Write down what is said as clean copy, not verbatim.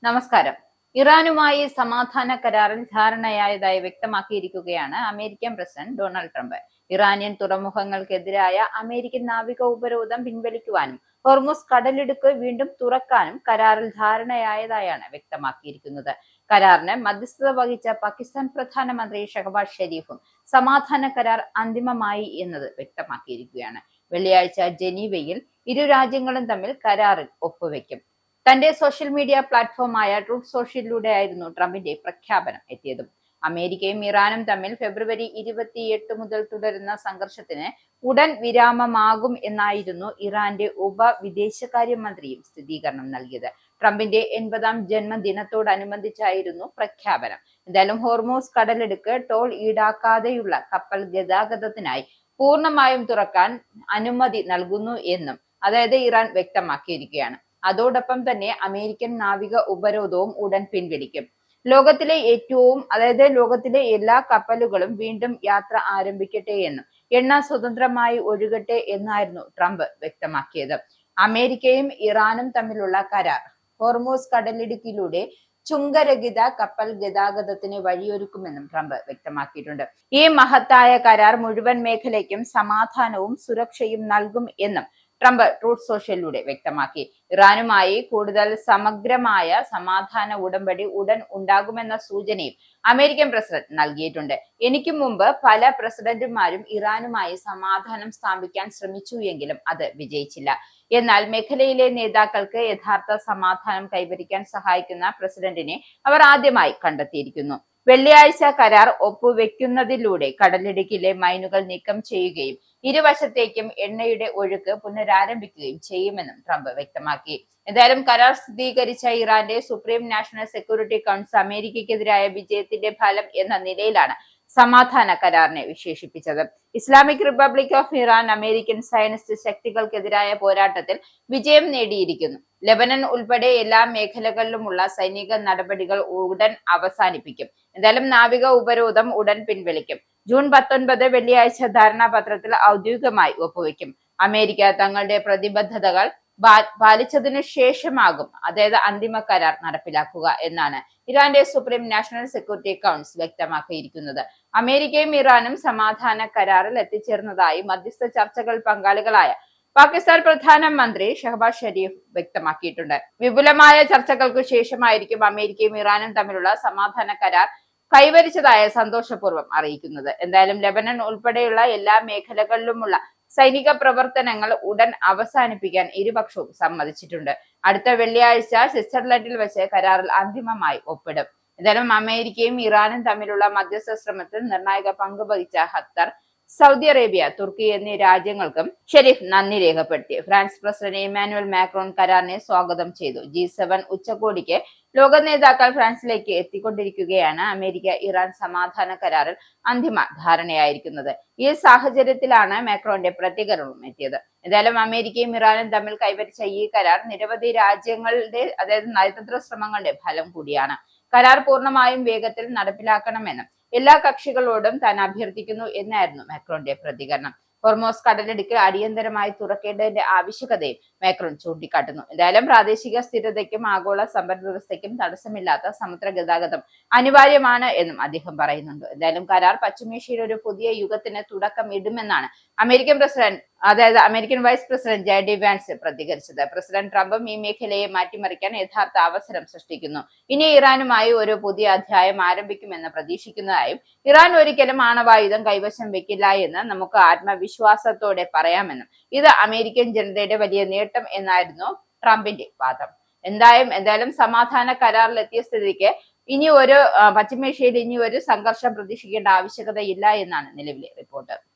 നമസ്കാരം. ഇറാനുമായി സമാധാന കരാറിൽ ധാരണയായതായി വ്യക്തമാക്കിയിരിക്കുകയാണ് American president Donald Trump. Iranian തുറമുഖങ്ങൾക്കെതിരായ അമേരിക്കൻ നാവിക ഉപരോധം പിൻവലിക്കുവാനും ഹോർമുസ് കടലിടുക്ക് വീണ്ടും തുറക്കാനും കരാറിൽ ധാരണയായതായാണ് വ്യക്തമാക്കിയിരിക്കുന്നത്. കരാറിന് മധ്യസ്ഥത വഹിച്ച പാകിസ്ഥാൻ പ്രധാനമന്ത്രി ഷഹബാസ് ഷെരീഫും സമാധാന കരാർ അന്തിമമായി എന്നത് വ്യക്തമാക്കിയിരിക്കുകയാണ്. വെള്ളിയാഴ്ച ജനീവയിൽ ഇരു രാജ്യങ്ങളും തമ്മിൽ കരാറിൽ ഒപ്പുവെക്കും. തന്റെ സോഷ്യൽ മീഡിയ പ്ലാറ്റ്ഫോമായ ട്രൂത്ത് സോഷ്യലിലൂടെയായിരുന്നു ട്രംപിന്റെ പ്രഖ്യാപനം എത്തിയതും. അമേരിക്കയും ഇറാനും തമ്മിൽ ഫെബ്രുവരി 28 മുതൽ തുടരുന്ന സംഘർഷത്തിന് ഉടൻ വിരാമമാകും എന്നായിരുന്നു ഇറാന്റെ വിദേശകാര്യമന്ത്രിയും സ്ഥിരീകരണം നൽകിയത്. ട്രംപിന്റെ 80ാം ജന്മദിനത്തോടനുബന്ധിച്ചായിരുന്നു പ്രഖ്യാപനം. എന്തായാലും ഹോർമൂസ് കടലിടുക്ക് ടോൾ ഈടാക്കാതെയുള്ള കപ്പൽ ഗതാഗതത്തിനായി പൂർണ്ണമായും തുറക്കാൻ അനുമതി നൽകുന്നു എന്നും ഇറാൻ വ്യക്തമാക്കിയിരിക്കുകയാണ്. അതോടൊപ്പം തന്നെ അമേരിക്കൻ നാവിക ഉപരോധവും ഉടൻ പിൻവലിക്കും. ലോകത്തിലെ എല്ലാ കപ്പലുകളും വീണ്ടും യാത്ര ആരംഭിക്കട്ടെ എന്നും എണ്ണ സ്വതന്ത്രമായി ഒഴുകട്ടെ എന്നായിരുന്നു ട്രംപ് വ്യക്തമാക്കിയത്. അമേരിക്കയും ഇറാനും തമ്മിലുള്ള കരാർ ഹോർമൂസ് കടലിടുക്കിലൂടെ ചുങ്കരഹിത കപ്പൽ ഗതാഗതത്തിന് വഴിയൊരുക്കുമെന്നും ട്രംപ് വ്യക്തമാക്കിയിട്ടുണ്ട്. ഈ മഹത്തായ കരാർ മുഴുവൻ മേഖലയ്ക്കും സമാധാനവും സുരക്ഷയും നൽകും എന്നും ട്രംപ് ട്രൂത്ത് സോഷ്യലിലൂടെ വ്യക്തമാക്കി. ഇറാനുമായി കൂടുതൽ സമഗ്രമായ സമാധാന ഉടമ്പടി ഉടൻ ഉണ്ടാകുമെന്ന സൂചനയും അമേരിക്കൻ പ്രസിഡന്റ് നൽകിയിട്ടുണ്ട്. എനിക്ക് മുമ്പ് പല പ്രസിഡന്റുമാരും ഇറാനുമായി സമാധാനം സ്ഥാപിക്കാൻ ശ്രമിച്ചു എങ്കിലും അത് വിജയിച്ചില്ല. എന്നാൽ മേഖലയിലെ നേതാക്കൾക്ക് യഥാർത്ഥ സമാധാനം കൈവരിക്കാൻ സഹായിക്കുന്ന പ്രസിഡന്റിനെ അവർ ആദ്യമായി കണ്ടെത്തിയിരിക്കുന്നു. വെള്ളിയാഴ്ച കരാർ ഒപ്പുവെക്കുന്നതിലൂടെ കടലിടുക്കിലെ മൈനുകൾ നീക്കം ചെയ്യുകയും ഇരുവശത്തേക്കും എണ്ണയുടെ ഒഴുക്ക് പുനരാരംഭിക്കുകയും ചെയ്യുമെന്നും ട്രംപ് വ്യക്തമാക്കി. എന്തായാലും കരാർ സ്ഥിരീകരിച്ച ഇറാന്റെ സുപ്രീം നാഷണൽ സെക്യൂരിറ്റി കൗൺസിൽ അമേരിക്കയ്ക്കെതിരായ വിജയത്തിന്റെ ഫലം എന്ന നിലയിലാണ് സമാധാന കരാറിനെ വിശേഷിപ്പിച്ചത്. Islamic republic of Iran American Zionist ശക്തികൾക്കെതിരായ പോരാട്ടത്തിൽ വിജയം നേടിയിരിക്കുന്നു. ലെബനൻ ഉൾപ്പെടെ എല്ലാ മേഖലകളിലുമുള്ള സൈനിക നടപടികൾ ഉടൻ അവസാനിപ്പിക്കും. എന്തായാലും നാവിക ഉപരോധം ഉടൻ പിൻവലിക്കും. ജൂൺ 19 വെള്ളിയാഴ്ച ധാരണാപത്രത്തിൽ ഔദ്യോഗികമായി ഒപ്പുവെക്കും. അമേരിക്ക തങ്ങളുടെ പ്രതിബദ്ധതകൾ പാലിച്ചതിനു ശേഷമാകും അന്തിമ കരാർ നടപ്പിലാക്കുക എന്നാണ് ഇറാന്റെ സുപ്രീം നാഷണൽ സെക്യൂരിറ്റി കൗൺസിൽ വ്യക്തമാക്കിയിരിക്കുന്നത്. അമേരിക്കയും ഇറാനും സമാധാന കരാറിൽ എത്തിച്ചേർന്നതായി മധ്യസ്ഥ ചർച്ചകൾ പങ്കാളികളായ പാകിസ്ഥാൻ പ്രധാനമന്ത്രി ഷഹബാസ് ഷെരീഫ് വ്യക്തമാക്കിയിട്ടുണ്ട്. വിപുലമായ ചർച്ചകൾക്ക് ശേഷമായിരിക്കും അമേരിക്കയും ഇറാനും തമ്മിലുള്ള സമാധാന കരാർ കൈവരിച്ചതായ സന്തോഷപൂർവ്വം അറിയിക്കുന്നത്. എന്തായാലും ലെബനൻ ഉൾപ്പെടെയുള്ള എല്ലാ മേഖലകളിലുമുള്ള സൈനിക പ്രവർത്തനങ്ങൾ ഉടൻ അവസാനിപ്പിക്കാൻ ഇരുപക്ഷവും സമ്മതിച്ചിട്ടുണ്ട്. അടുത്ത വെള്ളിയാഴ്ച സ്വിറ്റ്സർലൻഡിൽ വെച്ച് കരാറിൽ അന്തിമമായി ഒപ്പിടും. എന്തായാലും അമേരിക്കയും ഇറാനും തമ്മിലുള്ള മധ്യസ്ഥ ശ്രമത്തിൽ നിർണായക പങ്ക് വഹിച്ച ഖത്തർ, സൗദി അറേബ്യ, തുർക്കി എന്നീ രാജ്യങ്ങൾക്കും ഷെരീഫ് നന്ദി രേഖപ്പെടുത്തി. ഫ്രാൻസ് പ്രസിഡന്റ് ഇമ്മാനുവൽ മാക്രോൺ കരാറിനെ സ്വാഗതം ചെയ്തു. G7 ഉച്ചകോടിക്ക് ലോക നേതാക്കൾ ഫ്രാൻസിലേക്ക് എത്തിക്കൊണ്ടിരിക്കുകയാണ്. അമേരിക്ക ഇറാൻ സമാധാന കരാറിൽ അന്തിമ ധാരണയായിരിക്കുന്നത്. ഈ സാഹചര്യത്തിലാണ് മാക്രോന്റെ പ്രതികരണവും എത്തിയത്. എന്തായാലും അമേരിക്കയും ഇറാനും തമ്മിൽ കൈവരിച്ച ഈ കരാർ നിരവധി രാജ്യങ്ങളുടെ നയതന്ത്ര ശ്രമങ്ങളുടെ ഫലം കൂടിയാണ്. കരാർ പൂർണ്ണമായും വേഗത്തിൽ നടപ്പിലാക്കണമെന്നും എല്ലാ കക്ഷികളോടും താൻ അഭ്യർത്ഥിക്കുന്നു എന്നായിരുന്നു മാക്രോന്റെ പ്രതികരണം. ഹോർമോസ് കടലിടുക്ക് അടിയന്തരമായി തുറക്കേണ്ടതിന്റെ ആവശ്യകതയും മാക്രോൺ ചൂണ്ടിക്കാട്ടുന്നു. എന്തായാലും പ്രാദേശിക സ്ഥിരതയ്ക്കും ആഗോള സമ്പദ് വ്യവസ്ഥയ്ക്കും തടസ്സമില്ലാത്ത സമുദ്ര ഗതാഗതം അനിവാര്യമാണ് എന്നും അദ്ദേഹം പറയുന്നുണ്ട്. എന്തായാലും കരാർ പശ്ചിമേഷ്യയിൽ ഒരു പുതിയ യുഗത്തിന് തുടക്കം ഇടുമെന്നാണ് American vice president JD Vance പ്രതികരിച്ചത്. പ്രസിഡന്റ് ട്രംപും ഈ മേഖലയെ മാറ്റിമറിക്കാൻ യഥാർത്ഥ അവസരം സൃഷ്ടിക്കുന്നു. ഇനി ഇറാനുമായി ഒരു പുതിയ അധ്യായം ആരംഭിക്കുമെന്ന് പ്രതീക്ഷിക്കുന്നതായും ഇറാൻ ഒരിക്കലും ആണവായുധം കൈവശം വെക്കില്ല എന്ന് നമുക്ക് ആത്മവിശ്വാസത്തോടെ പറയാമെന്നും ഇത് അമേരിക്കൻ ജനതയുടെ വലിയ നേട്ടം എന്നായിരുന്നു ട്രംപിന്റെ വാദം. എന്തായാലും സമാധാന കരാറിലെത്തിയ സ്ഥിതിക്ക് പശ്ചിമേഷ്യയിൽ ഇനി ഒരു സംഘർഷം പ്രതീക്ഷിക്കേണ്ട ആവശ്യകതയില്ല എന്നാണ് നിലവിലെ റിപ്പോർട്ട്.